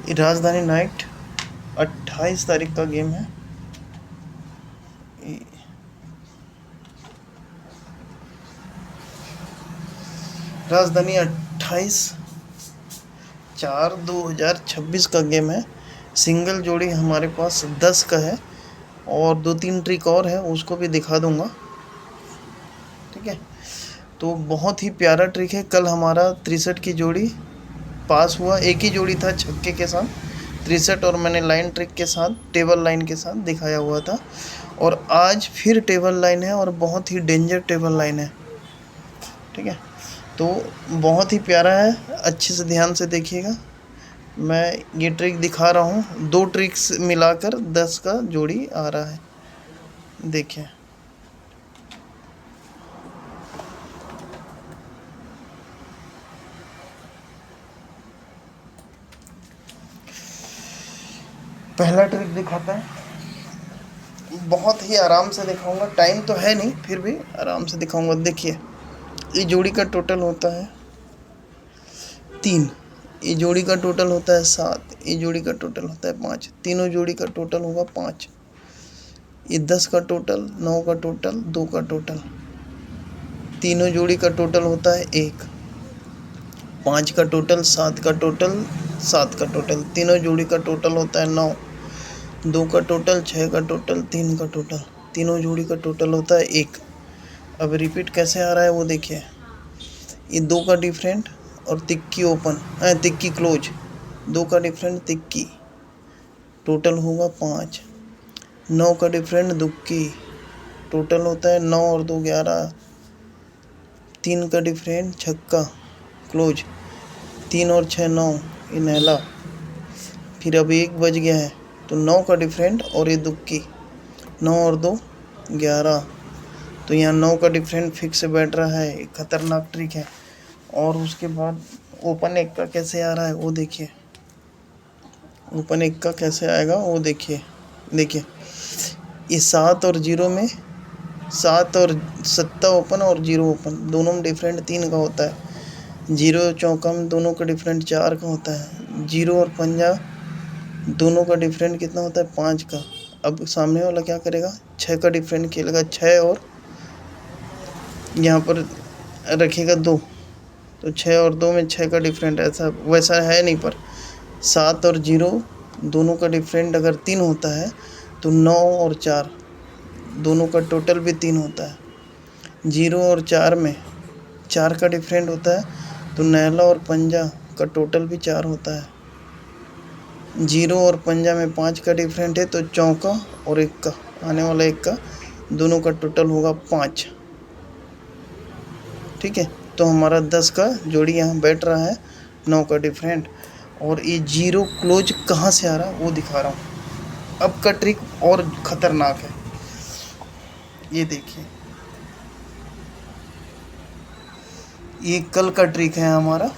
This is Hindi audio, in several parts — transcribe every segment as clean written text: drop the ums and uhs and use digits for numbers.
ये राजधानी नाइट 28 तारीख का गेम है। राजधानी 28/4/2026 का गेम है। सिंगल जोड़ी हमारे पास 10 का है और 2-3 ट्रिक और है, उसको भी दिखा दूंगा। ठीक है, तो बहुत ही प्यारा ट्रिक है। कल हमारा 63 की जोड़ी पास हुआ, एक ही जोड़ी था छक्के के साथ 63, और मैंने लाइन ट्रिक के साथ टेबल लाइन के साथ दिखाया हुआ था। और आज फिर टेबल लाइन है और बहुत ही डेंजर टेबल लाइन है। ठीक है, तो बहुत ही प्यारा है, अच्छे से ध्यान से देखिएगा। मैं ये ट्रिक दिखा रहा हूँ, 2 ट्रिक्स मिलाकर 10 का जोड़ी आ रहा है। देखिए, पहला ट्रिक दिखाता है, बहुत ही आराम से दिखाऊंगा, टाइम तो है नहीं फिर भी आराम से दिखाऊंगा। देखिए, ये जोड़ी का टोटल होता है 3, ये जोड़ी का टोटल होता है 7, ये जोड़ी का टोटल होता है 5, तीनों जोड़ी का टोटल होगा 5। ये 10 का टोटल, 9 का टोटल, 2 का टोटल, तीनों जोड़ी का टोटल होता है 1, 5 का टोटल, 7 का टोटल, 7 का टोटल, तीनों जोड़ी का टोटल होता है 9, 2 का टोटल, 6 का टोटल, 3 का टोटल, तीनों जोड़ी का टोटल होता है 1। अब रिपीट कैसे आ रहा है वो देखिए, ये 2 का डिफरेंट और तिक्की ओपन, तिक्की क्लोज, 2 का डिफरेंट तिक्की, टोटल होगा 5, 9 का डिफरेंट दुक्की, टोटल होता है 9 और 2 11, 3 का डिफरेंट छक्का क्लोज, 3 और 6 9, ये नहला। फिर अब 1 बज गया है तो 9 का डिफरेंट और ये दुक्की, 9 और 2 11, तो यहाँ 9 का डिफरेंट फिक्स से बैठ रहा है, एक खतरनाक ट्रिक है। और उसके बाद ओपन 1 का कैसे आ रहा है वो देखिए, ओपन 1 का कैसे आएगा वो देखिए। देखिए, ये 7 और 0 में, 7 और 7 ओपन और 0 ओपन, दोनों में डिफरेंट 3 का होता है। 0 चौका में दोनों का डिफरेंट 4 का होता है। 0 और पंजा दोनों का डिफरेंट कितना होता है 5 का। अब सामने वाला क्या करेगा, 6 का डिफरेंट खेलेगा, 6 और यहाँ पर रखेगा 2, तो 6 और 2 में 6 का डिफरेंट, ऐसा वैसा है नहीं, पर 7 और 0 दोनों का डिफरेंट अगर 3 होता है तो 9 और 4 दोनों का टोटल भी 3 होता है। 0 और 4 में 4 का डिफरेंट होता है तो नैला और पंजा का टोटल भी 4 होता है। 0 और पंजा में 5 का डिफरेंट है तो चौका और 1 का, आने वाला 1 का, दोनों का टोटल होगा 5। ठीक है, तो हमारा 10 का जोड़ी यहाँ बैठ रहा है, 9 का डिफरेंट। और ये 0 क्लोज कहाँ से आ रहा है वो दिखा रहा हूँ। अब का ट्रिक और ख़तरनाक है, ये देखिए, ये कल का ट्रिक है हमारा।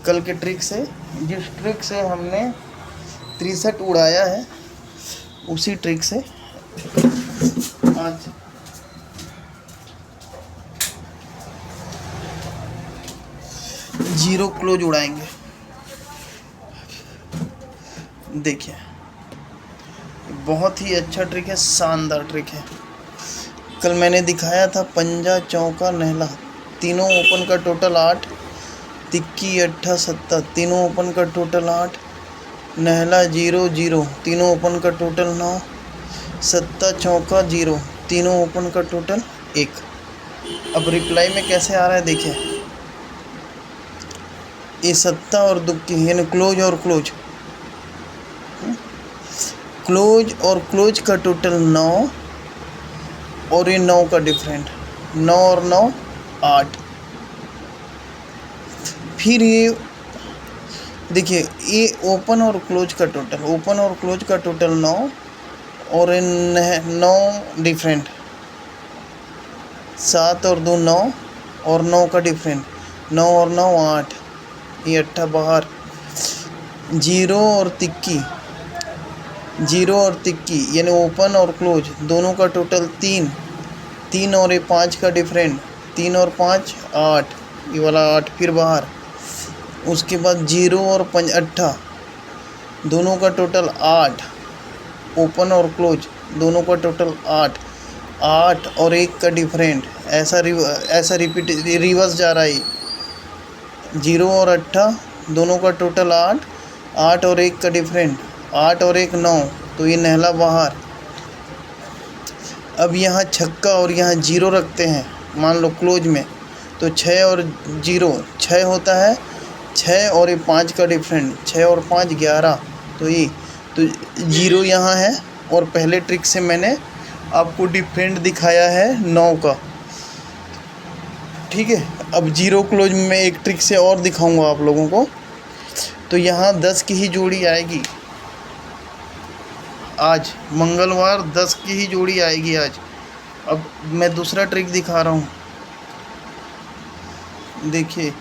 कल के ट्रिक से, जिस ट्रिक से हमने 63 उड़ाया है, उसी ट्रिक से आज 0 क्लोज उड़ाएंगे। देखिए, बहुत ही अच्छा ट्रिक है, शानदार ट्रिक है। कल मैंने दिखाया था पंजा चौका नहला, तीनों ओपन का टोटल 8, तिक्की 8 7, तीनों ओपन का टोटल 8, नहला 0 0, तीनों ओपन का टोटल 9, 7 चौका 0, तीनों ओपन का टोटल 1। अब रिप्लाई में कैसे आ रहा है देखिए, ये 7 और दुक्की यानी क्लोज और क्लोज, क्लोज और क्लोज का टोटल 9 और ये 9 का डिफरेंट, 9 और 9 8। फिर ये देखिए, ये ओपन और क्लोज का टोटल, ओपन और क्लोज का टोटल 9 और 9 डिफरेंट, 7 और 2 9 और 9 का डिफरेंट, 9 और 9 8, ये 8 बाहर। 0 और तिक्की, 0 और तिक्की यानी ओपन और क्लोज दोनों का टोटल 3, 3 और ये 5 का डिफरेंट, 3 और 5 8, ये वाला 8 फिर बाहर। उसके बाद 0 और 5 8, दोनों का टोटल 8, ओपन और क्लोज दोनों का टोटल 8, 8 और 1 का डिफरेंट, ऐसा रिपीट रिवर्स जा रहा है। 0 और 8 दोनों का टोटल 8, 8 और 1 का डिफरेंट, 8 और 1 9, तो ये नहला बाहर। अब यहाँ छक्का और यहाँ 0 रखते हैं, मान लो क्लोज में, तो 6 और 0 6 होता है, 6 और ये 5 का डिफरेंट, 6 और 5 11, तो ये तो 0 यहाँ है। और पहले ट्रिक से मैंने आपको डिफरेंट दिखाया है 9 का, ठीक है। अब 0 क्लोज में मैं एक ट्रिक से और दिखाऊंगा आप लोगों को। तो यहाँ 10 की ही जोड़ी आएगी आज, मंगलवार 10 की ही जोड़ी आएगी आज। अब मैं दूसरा ट्रिक दिखा रहा हूँ, देखिए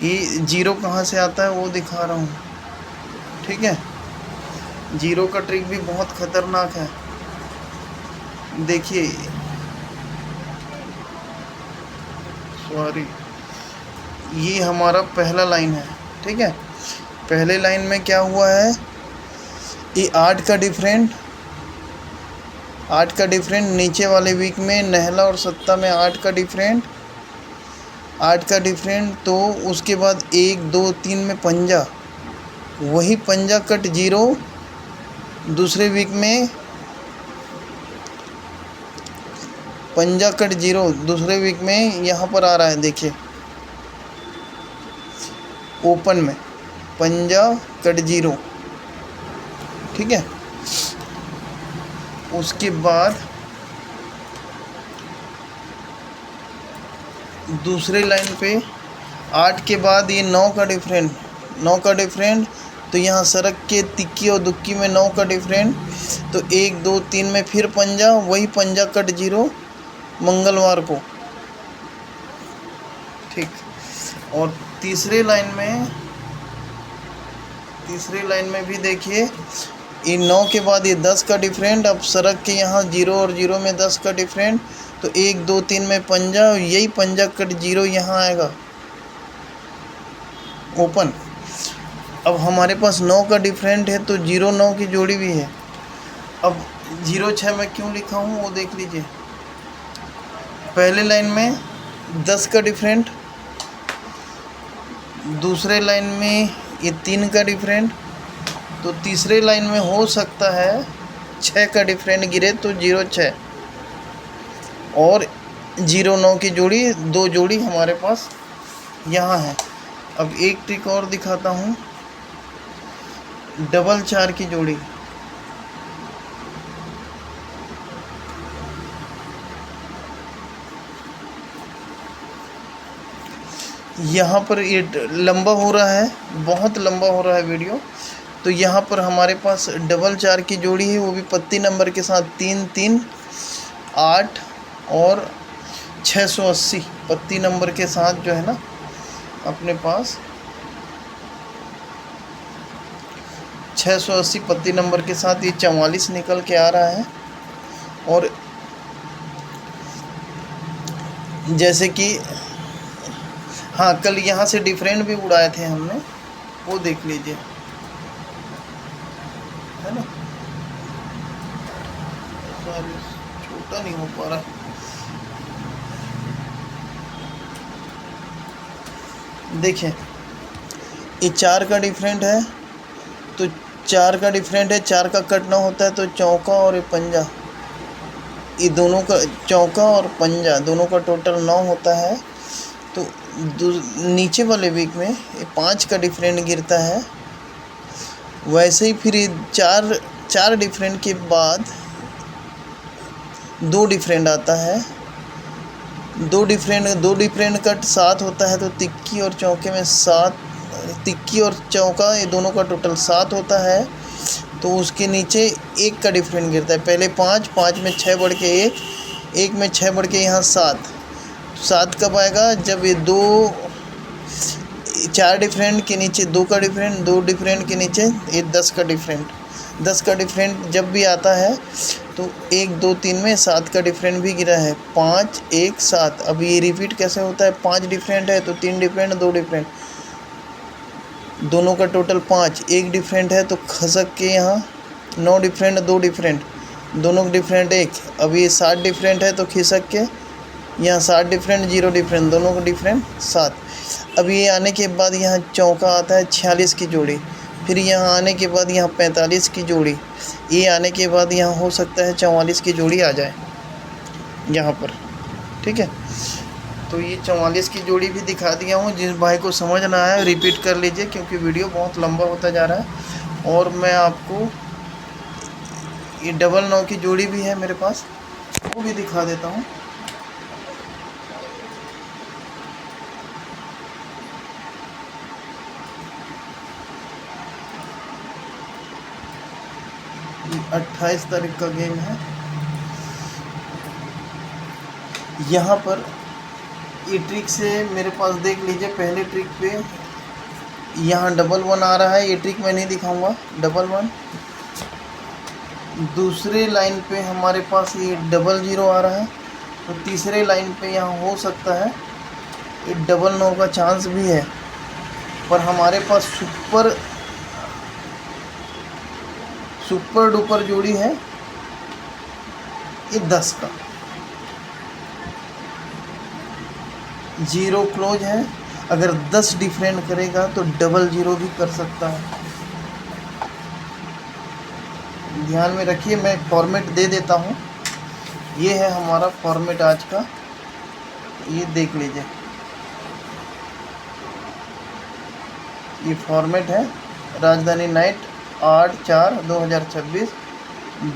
ये 0 कहाँ से आता है वो दिखा रहा हूँ, ठीक है। 0 का ट्रिक भी बहुत खतरनाक है, देखिए, सॉरी, ये हमारा पहला लाइन है, ठीक है। पहले लाइन में क्या हुआ है, ये 8 का डिफरेंट, 8 का डिफरेंट नीचे वाले वीक में नहला और सत्ता में 8 का डिफरेंट, 8 का डिफरेंट, तो उसके बाद 1 2 3 में पंजा, वही पंजा कट 0 दूसरे वीक में, पंजा कट 0 दूसरे वीक में यहाँ पर आ रहा है, देखिए ओपन में पंजा कट 0, ठीक है। उसके बाद दूसरे लाइन पे 8 के बाद ये 9 का डिफरेंट, 9 का डिफरेंट, तो यहाँ सड़क के तिक्की और दुक्की में 9 का डिफरेंट, तो 1 2 3 में फिर पंजा, वही पंजा कट 0 मंगलवार को, ठीक। और तीसरे लाइन में भी देखिए, ये 9 के बाद ये 10 का डिफरेंट, अब सड़क के यहाँ 0 और 0 में 10 का डिफरेंट, तो 1 2 3 में पंजा, यही पंजा कट 0 यहाँ आएगा ओपन। अब हमारे पास 9 का डिफरेंट है, तो 0 9 की जोड़ी भी है। अब 0 6 में क्यों लिखा हूँ वो देख लीजिए। पहले लाइन में 10 का डिफरेंट, दूसरे लाइन में ये 3 का डिफरेंट, तो तीसरे लाइन में हो सकता है 6 का डिफरेंट गिरे, तो 0 6 और 0 9 की जोड़ी, 2 जोड़ी हमारे पास यहाँ है। अब एक ट्रिक और दिखाता हूँ, डबल 4 की जोड़ी, यहाँ पर ये लंबा हो रहा है, बहुत लंबा हो रहा है वीडियो। तो यहाँ पर हमारे पास डबल 4 की जोड़ी है, वो भी पत्ती नंबर के साथ 3 3 8 और 680 पत्ती नंबर के साथ जो है ना अपने पास 680 पत्ती नंबर के साथ ये 44 निकल के आ रहा है। और जैसे कि हाँ, कल यहाँ से डिफरेंट भी उड़ाए थे हमने, वो देख लीजिए, है ना। सॉरी, छोटा नहीं हो पा रहा। देखिए ये 4 का डिफरेंट है, तो 4 का डिफरेंट है, 4 का कट ना होता है, तो चौका और ये पंजा, ये दोनों का चौका और पंजा दोनों का टोटल 9 होता है। तो नीचे वाले वीक में ये 5 का डिफरेंट गिरता है। वैसे ही फिर ये 4 डिफरेंट के बाद 2 डिफरेंट आता है, 2 डिफरेंट कट 7 होता है, तो तिक्की और चौके में 7, तिक्की और चौका ये दोनों का टोटल 7 होता है। तो उसके नीचे 1 का डिफरेंट गिरता है, पहले 5 5 में 6 बढ़ के 1, 1 में 6 बढ़ के यहाँ 7, 7 कब आएगा, जब ये 4 डिफरेंट के नीचे 2 का डिफरेंट, 2 डिफरेंट के नीचे ये 10 का डिफरेंट, 10 का डिफरेंट जब भी आता है तो 1 2 3 में 7 का डिफरेंट भी गिरा है, 5 1 7। अब ये रिपीट कैसे होता है, 5 डिफरेंट है तो 3 डिफरेंट 2 डिफरेंट, दोनों का टोटल 5, एक डिफरेंट है तो खसक के यहाँ 9 डिफरेंट, 2 डिफरेंट, दोनों का डिफरेंट 1। अब ये 7 डिफरेंट है तो खिसक के यहाँ 7 डिफरेंट, 0 डिफरेंट, दोनों का डिफरेंट 7। अब ये आने के बाद यहाँ चौका आता है 46 की जोड़ी, फिर यहाँ आने के बाद यहाँ 45 की जोड़ी, ये आने के बाद यहाँ हो सकता है 44 की जोड़ी आ जाए यहाँ पर। ठीक है, तो ये 44 की जोड़ी भी दिखा दिया हूँ। जिस भाई को समझ ना आया रिपीट कर लीजिए, क्योंकि वीडियो बहुत लंबा होता जा रहा है। और मैं आपको ये 999 की जोड़ी भी है मेरे पास, वो भी दिखा देता हूँ। ये 28 तारीख का गेम है। यहाँ पर ये ट्रिक से मेरे पास देख लीजिए, पहले ट्रिक पे यहाँ 11 आ रहा है, ये ट्रिक मैं नहीं दिखाऊंगा 11। दूसरे लाइन पे हमारे पास ये 00 आ रहा है, तो तीसरे लाइन पे यहाँ हो सकता है ये 99 का चांस भी है। पर हमारे पास सुपर डुपर जोड़ी है ये 10 का, 0 क्लोज है। अगर 10 डिफरेंट करेगा तो 00 भी कर सकता है। ध्यान में रखिए, मैं फॉर्मेट दे देता हूँ। ये है हमारा फॉर्मेट आज का, ये देख लीजिए। ये फॉर्मेट है राजधानी नाइट 8/4/2026।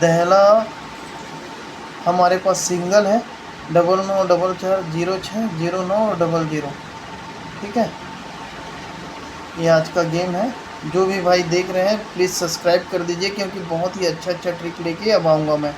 दहला हमारे पास सिंगल है 99440609 और 00। ठीक है, ये आज का गेम है। जो भी भाई देख रहे हैं प्लीज़ सब्सक्राइब कर दीजिए, क्योंकि बहुत ही अच्छा ट्रिक लेके अब आऊँगा मैं।